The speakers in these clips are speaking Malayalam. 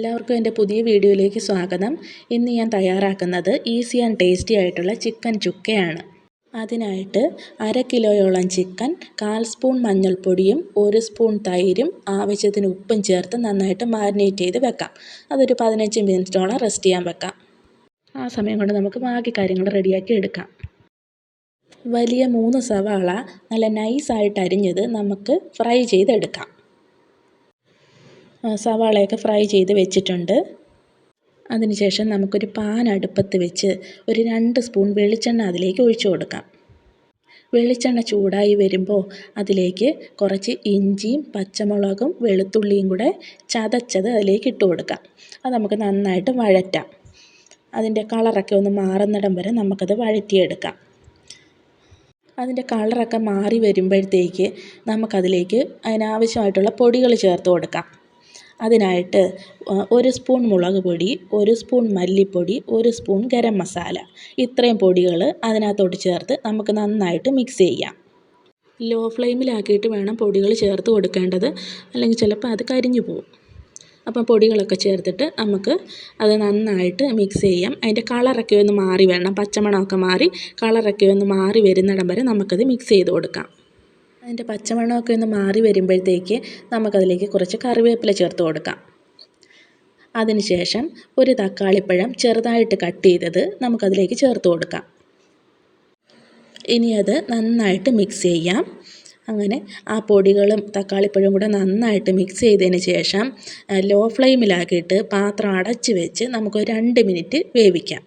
എല്ലാവർക്കും എൻ്റെ പുതിയ വീഡിയോയിലേക്ക് സ്വാഗതം. ഇന്ന് ഞാൻ തയ്യാറാക്കുന്നത് ഈസി ആൻഡ് ടേസ്റ്റി ആയിട്ടുള്ള ചിക്കൻ ചുക്കയാണ്. അതിനായിട്ട് 1/2 കിലോയോളം ചിക്കൻ, 1/4 സ്പൂൺ മഞ്ഞൾപ്പൊടിയും 1 സ്പൂൺ തൈരും ആവശ്യത്തിന് ഉപ്പും ചേർത്ത് നന്നായിട്ട് മാരിനേറ്റ് ചെയ്ത് വെക്കാം. അതൊരു 15 മിനിറ്റോളം റെസ്റ്റ് ചെയ്യാൻ വെക്കാം. ആ സമയം കൊണ്ട് നമുക്ക് ബാക്കി കാര്യങ്ങൾ റെഡിയാക്കി എടുക്കാം. വലിയ 3 സവാള നല്ല നൈസായിട്ട് അരിഞ്ഞത് നമുക്ക് ഫ്രൈ ചെയ്തെടുക്കാം. സവാളയൊക്കെ ഫ്രൈ ചെയ്ത് വെച്ചിട്ടുണ്ട്. അതിനുശേഷം നമുക്കൊരു പാൻ അടുപ്പത്ത് വെച്ച് ഒരു 2 സ്പൂൺ വെളിച്ചെണ്ണ അതിലേക്ക് ഒഴിച്ചു കൊടുക്കാം. വെളിച്ചെണ്ണ ചൂടായി വരുമ്പോൾ അതിലേക്ക് കുറച്ച് ഇഞ്ചിയും പച്ചമുളകും വെളുത്തുള്ളിയും കൂടെ ചതച്ചത് അതിലേക്ക് ഇട്ട് കൊടുക്കാം. അത് നമുക്ക് നന്നായിട്ട് വഴറ്റാം. അതിൻ്റെ കളറൊക്കെ ഒന്ന് മാറുന്നിടം വരെ നമുക്കത് വഴറ്റിയെടുക്കാം. അതിൻ്റെ കളറൊക്കെ മാറി വരുമ്പോഴത്തേക്ക് നമുക്കതിലേക്ക് അതിനാവശ്യമായിട്ടുള്ള പൊടികൾ ചേർത്ത് കൊടുക്കാം. അതിനായിട്ട് 1 സ്പൂൺ മുളക് പൊടി, 1 സ്പൂൺ മല്ലിപ്പൊടി, 1 സ്പൂൺ ഗരം മസാല, ഇത്രയും പൊടികൾ അതിനകത്തോട്ട് ചേർത്ത് നമുക്ക് നന്നായിട്ട് മിക്സ് ചെയ്യാം. ലോ ഫ്ലെയിമിലാക്കിയിട്ട് വേണം പൊടികൾ ചേർത്ത് കൊടുക്കേണ്ടത്, അല്ലെങ്കിൽ ചിലപ്പോൾ അത് കരിഞ്ഞു പോകും. അപ്പം പൊടികളൊക്കെ ചേർത്തിട്ട് നമുക്ക് അത് നന്നായിട്ട് മിക്സ് ചെയ്യാം. അതിൻ്റെ കളറൊക്കെ ഒന്ന് മാറി വരണം, പച്ചമണമൊക്കെ മാറി കളറൊക്കെ ഒന്ന് മാറി വരുന്നിടം വരെ നമുക്കത് മിക്സ് ചെയ്ത് കൊടുക്കാം. അതിൻ്റെ പച്ചമണമൊക്കെ ഒന്ന് മാറി വരുമ്പോഴത്തേക്ക് നമുക്കതിലേക്ക് കുറച്ച് കറിവേപ്പില ചേർത്ത് കൊടുക്കാം. അതിനുശേഷം ഒരു തക്കാളിപ്പഴം ചെറുതായിട്ട് കട്ട് ചെയ്തത് നമുക്കതിലേക്ക് ചേർത്ത് കൊടുക്കാം. ഇനി അത് നന്നായിട്ട് മിക്സ് ചെയ്യാം. അങ്ങനെ ആ പൊടികളും തക്കാളിപ്പഴവും കൂടെ നന്നായിട്ട് മിക്സ് ചെയ്തതിന് ശേഷം ലോ ഫ്ലെയിമിലാക്കിയിട്ട് പാത്രം അടച്ച് വെച്ച് നമുക്ക് 2 മിനിറ്റ് വേവിക്കാം.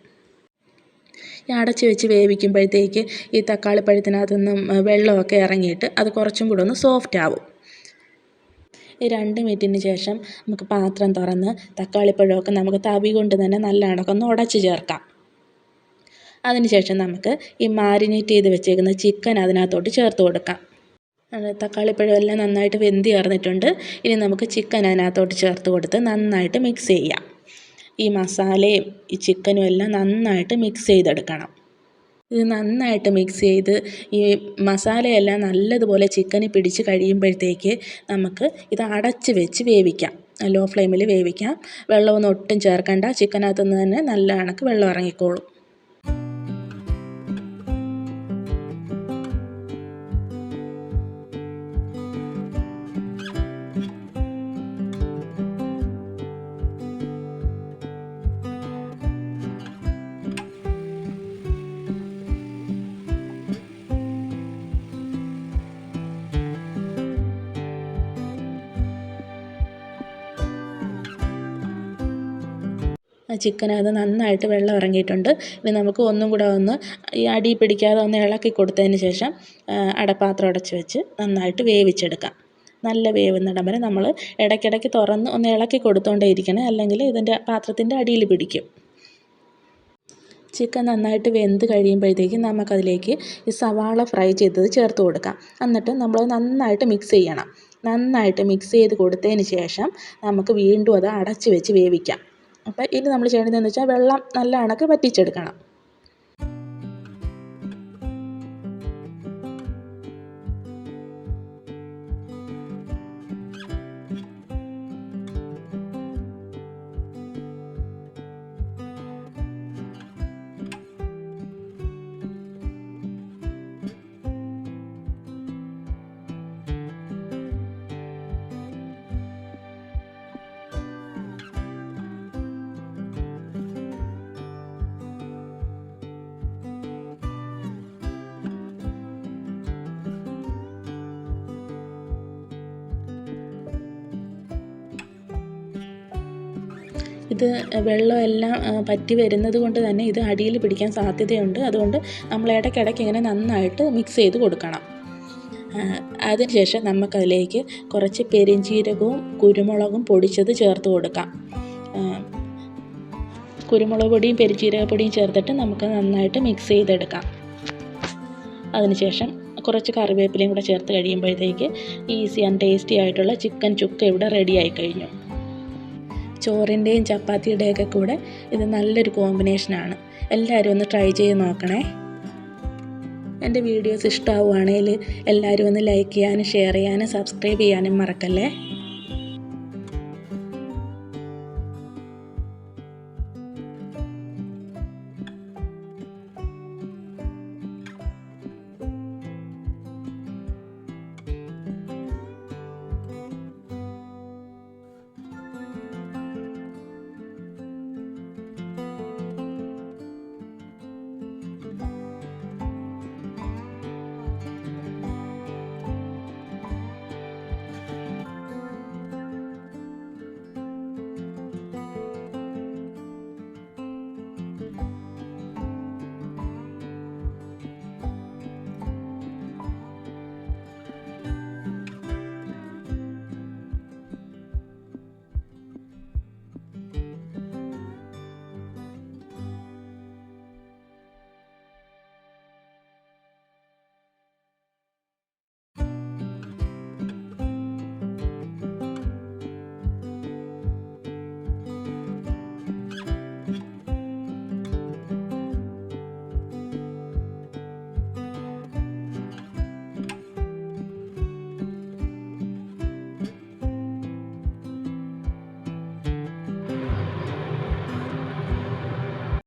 ഈ അടച്ച് വെച്ച് വേവിക്കുമ്പോഴത്തേക്ക് ഈ തക്കാളിപ്പഴത്തിനകത്തുനിന്നും വെള്ളമൊക്കെ ഇറങ്ങിയിട്ട് അത് കുറച്ചും കൂടെ ഒന്ന് സോഫ്റ്റ് ആവും. ഈ 2 മിനിറ്റിന് ശേഷം നമുക്ക് പാത്രം തുറന്ന് തക്കാളിപ്പഴമൊക്കെ നമുക്ക് തവി കൊണ്ട് തന്നെ നല്ല കണക്കൊന്ന് ഉടച്ച് ചേർക്കാം. അതിനുശേഷം നമുക്ക് ഈ മാരിനേറ്റ് ചെയ്ത് വെച്ചേക്കുന്ന ചിക്കൻ അതിനകത്തോട്ട് ചേർത്ത് കൊടുക്കാം. തക്കാളിപ്പഴം എല്ലാം നന്നായിട്ട് വെന്ത് ചേർന്നിട്ടുണ്ട്. ഇനി നമുക്ക് ചിക്കൻ അതിനകത്തോട്ട് ചേർത്ത് കൊടുത്ത് നന്നായിട്ട് മിക്സ് ചെയ്യാം. ഈ മസാലയും ഈ ചിക്കനും എല്ലാം നന്നായിട്ട് മിക്സ് ചെയ്തെടുക്കണം. ഇത് നന്നായിട്ട് മിക്സ് ചെയ്ത് ഈ മസാലയെല്ലാം നല്ലതുപോലെ ചിക്കന് പിടിച്ച് കഴിയുമ്പോഴത്തേക്ക് നമുക്ക് ഇത് അടച്ച് വെച്ച് വേവിക്കാം. ലോ ഫ്ലെയിമിൽ വേവിക്കാം. വെള്ളമൊന്നും ഒട്ടും ചേർക്കണ്ട. ചിക്കനകത്തുനിന്ന് തന്നെ നല്ല കണക്ക് വെള്ളം ഇറങ്ങിക്കോളും. ചിക്കനകത്ത് നന്നായിട്ട് വെള്ളം ഇറങ്ങിയിട്ടുണ്ട്. ഇനി നമുക്ക് ഒന്നും കൂടെ ഒന്ന് ഈ അടി പിടിക്കാതെ ഒന്ന് ഇളക്കി കൊടുത്തതിന് ശേഷം അടപ്പാത്രം അടച്ച് വെച്ച് നന്നായിട്ട് വേവിച്ചെടുക്കാം. നല്ല വേവുന്നിടം വരെ നമ്മൾ ഇടയ്ക്കിടയ്ക്ക് തുറന്ന് ഒന്ന് ഇളക്കി കൊടുത്തുകൊണ്ടേ ഇരിക്കണം, അല്ലെങ്കിൽ ഇതിൻ്റെ പാത്രത്തിൻ്റെ അടിയിൽ പിടിക്കും. ചിക്കൻ നന്നായിട്ട് വെന്ത് കഴിയുമ്പോഴത്തേക്കും നമുക്കതിലേക്ക് ഈ സവാള ഫ്രൈ ചെയ്തത് ചേർത്ത് കൊടുക്കാം. എന്നിട്ട് നമ്മൾ നന്നായിട്ട് മിക്സ് ചെയ്യണം. നന്നായിട്ട് മിക്സ് ചെയ്ത് കൊടുത്തതിന് ശേഷം നമുക്ക് വീണ്ടും അത് അടച്ച് വെച്ച് വേവിക്കാം. അപ്പോൾ ഇനി നമ്മൾ ചെയ്യേണ്ടതെന്ന് വെച്ചാൽ വെള്ളം നല്ല കണക്ക് വറ്റിച്ചെടുക്കണം. ഇത് വെള്ളമെല്ലാം പറ്റി വരുന്നത് കൊണ്ട് തന്നെ ഇത് അടിയിൽ പിടിക്കാൻ സാധ്യതയുണ്ട്. അതുകൊണ്ട് നമ്മൾ ഇടയ്ക്കിടയ്ക്ക് ഇങ്ങനെ നന്നായിട്ട് മിക്സ് ചെയ്ത് കൊടുക്കണം. അതിനുശേഷം നമുക്കതിലേക്ക് കുറച്ച് പെരുംജീരകവും കുരുമുളകും പൊടിച്ചത് ചേർത്ത് കൊടുക്കാം. കുരുമുളക് പൊടിയും പെരുംജീരകപ്പൊടിയും ചേർത്തിട്ട് നമുക്ക് നന്നായിട്ട് മിക്സ് ചെയ്തെടുക്കാം. അതിനുശേഷം കുറച്ച് കറിവേപ്പിലയും കൂടെ ചേർത്ത് കഴിയുമ്പോഴത്തേക്ക് ഈസി ആൻഡ് ടേസ്റ്റി ആയിട്ടുള്ള ചിക്കൻ ചുക്ക ഇവിടെ റെഡിയായി കഴിഞ്ഞു. ചോറിൻ്റെയും ചപ്പാത്തിയുടെയൊക്കെ കൂടെ ഇത് നല്ലൊരു കോമ്പിനേഷനാണ്. എല്ലാവരും ഒന്ന് ട്രൈ ചെയ്ത് നോക്കണേ. എൻ്റെ വീഡിയോസ് ഇഷ്ടമാവുകയാണെങ്കിൽ എല്ലാവരും ഒന്ന് ലൈക്ക് ചെയ്യാനും ഷെയർ ചെയ്യാനും സബ്സ്ക്രൈബ് ചെയ്യാനും മറക്കല്ലേ.